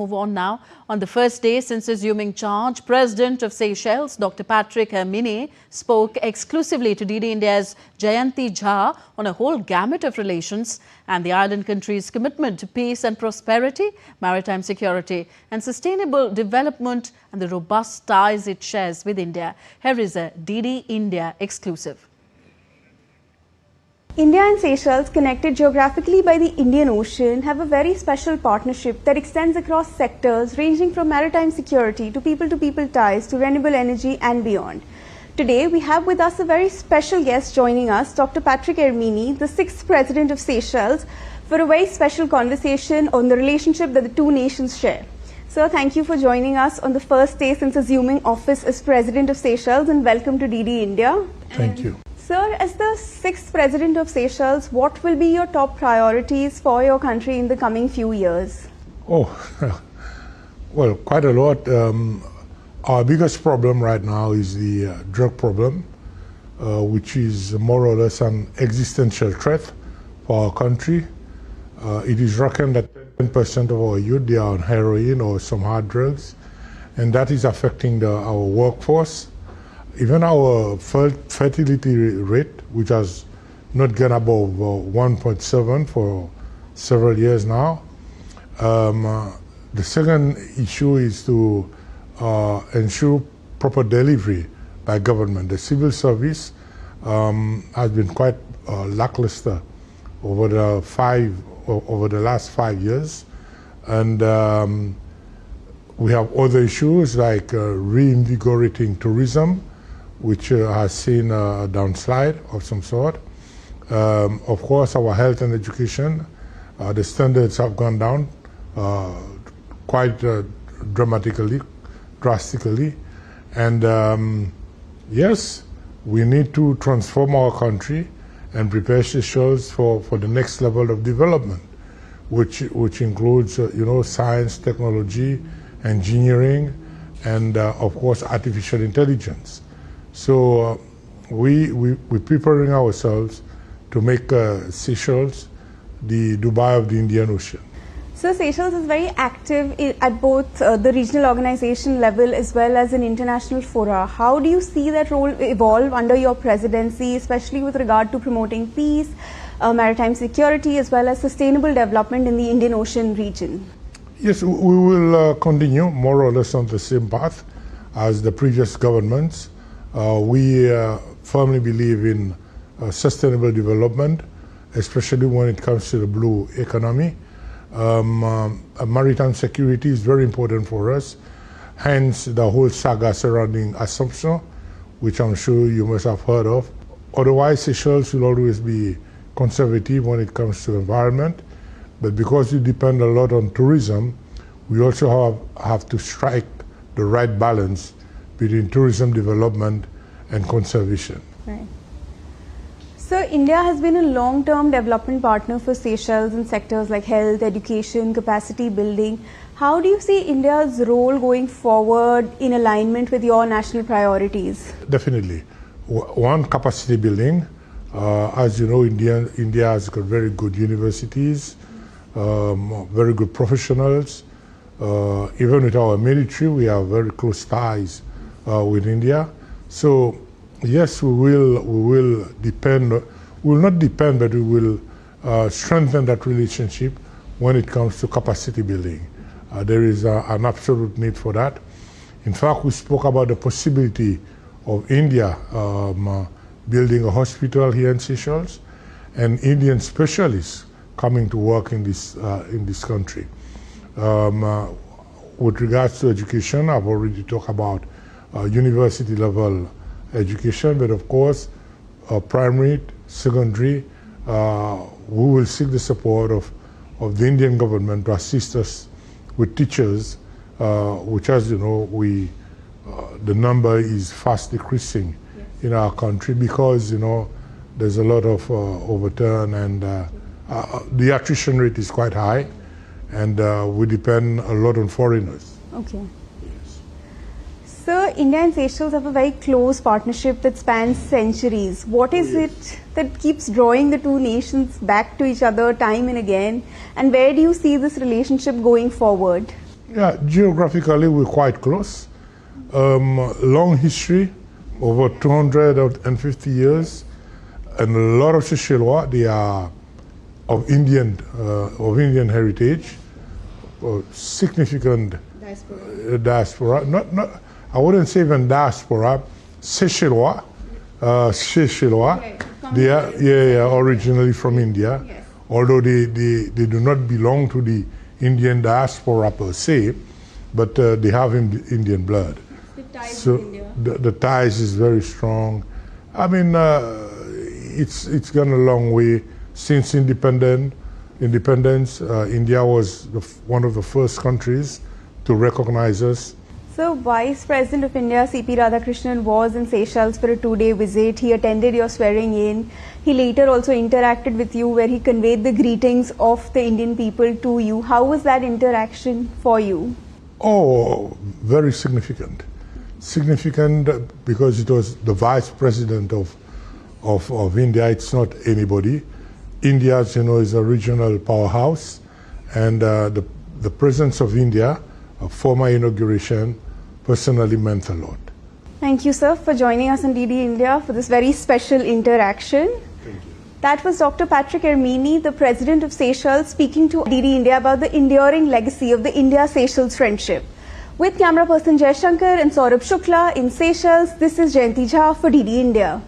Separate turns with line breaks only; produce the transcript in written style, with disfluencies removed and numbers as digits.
Move on now. On the first day since assuming charge, President of Seychelles, Dr. Patrick Herminie, spoke exclusively to DD India's Jayanti on a whole gamut of relations and the island country's commitment to peace and prosperity, maritime security and sustainable development and the robust ties it shares with India. Here is a DD India exclusive.
India and Seychelles, connected geographically by the Indian Ocean, have a very special partnership that extends across sectors ranging from maritime security to people ties to renewable energy and beyond. Today, we have with us a very special guest joining us, Dr. Patrick Herminie, the 6th President of Seychelles, for a very special conversation on the relationship that the two nations share. Sir, thank you for joining us on the first day since assuming office as President of Seychelles, and welcome to DD India.
Thank you.
Sir, as the 6th President of Seychelles, what will be your top priorities for your country in the coming few years?
Oh, well, quite a lot. Our biggest problem right now is the drug problem, which is more or less an existential threat for our country. It is reckoned that 10% of our youth, they are on heroin or some hard drugs, and that is affecting our workforce. Even our fertility rate, which has not gone above 1.7 for several years now. The second issue is to ensure proper delivery by government. The civil service has been quite lackluster over the last 5 years, and we have other issues like reinvigorating tourism, which has seen a downslide of some sort. Of course, our health and education, the standards have gone down quite drastically. And yes, we need to transform our country and prepare Seychelles for the next level of development, which includes science, technology, engineering, and of course artificial intelligence. So we're preparing ourselves to make Seychelles the Dubai of the Indian Ocean.
So Seychelles is very active at both the regional organization level as well as in international fora. How do you see that role evolve under your presidency, especially with regard to promoting peace, maritime security as well as sustainable development in the Indian Ocean region?
Yes, we will continue more or less on the same path as the previous governments. We firmly believe in sustainable development, especially when it comes to the blue economy. Maritime security is very important for us, hence the whole saga surrounding Assumption, which I'm sure you must have heard of. Otherwise, Seychelles will always be conservative when it comes to environment, but because we depend a lot on tourism, we also have to strike the right balance between tourism development and conservation.
Right. So India has been a long-term development partner for Seychelles in sectors like health, education, capacity building. How do you see India's role going forward in alignment with your national priorities?
Definitely. One, capacity building. As you know, India has got very good universities, very good professionals. Even with our military, we have very close ties with India. So yes, we will not depend, but we will strengthen that relationship when it comes to capacity building. There is an absolute need for that. In fact, we spoke about the possibility of India building a hospital here in Seychelles and Indian specialists coming to work in this country. With regards to education, I've already talked about university level education, but of course primary, secondary, we will seek the support of the Indian government to assist us with teachers, which, as you know, the number is fast decreasing in our country because there's a lot of overturn, and the attrition rate is quite high, and we depend a lot on foreigners.
Okay. Sir, India and Seychelles have a very close partnership that spans centuries. What is it that keeps drawing the two nations back to each other time and again? And where do you see this relationship going forward?
Yeah, geographically we're quite close. Long history, over 250 years, and a lot of Seychellois, they are of Indian heritage, significant diaspora. Not, I wouldn't say even diaspora. Seychellois,
Okay,
they are originally from India,
Yes.
although they do not belong to the Indian diaspora per se, but they have Indian blood.
The ties
So
with India.
the ties is very strong. I mean, it's gone a long way since independence. India was one of the first countries to recognize us.
So, Vice President of India, C.P. Radhakrishnan, was in Seychelles for a 2-day visit. He attended your swearing in. He later also interacted with you, where he conveyed the greetings of the Indian people to you. How was that interaction for you?
Oh, very significant. Significant because it was the Vice President of India. It's not anybody. India, as you know, is a regional powerhouse, and the presence of India, a former inauguration, personally meant a lot.
Thank you, sir, for joining us on DD India for this very special interaction.
Thank you.
That was Dr. Patrick Herminie, the President of Seychelles, speaking to DD India about the enduring legacy of the India-Seychelles friendship. With camera person Jai Shankar and Saurabh Shukla in Seychelles, this is Jayanti for DD India.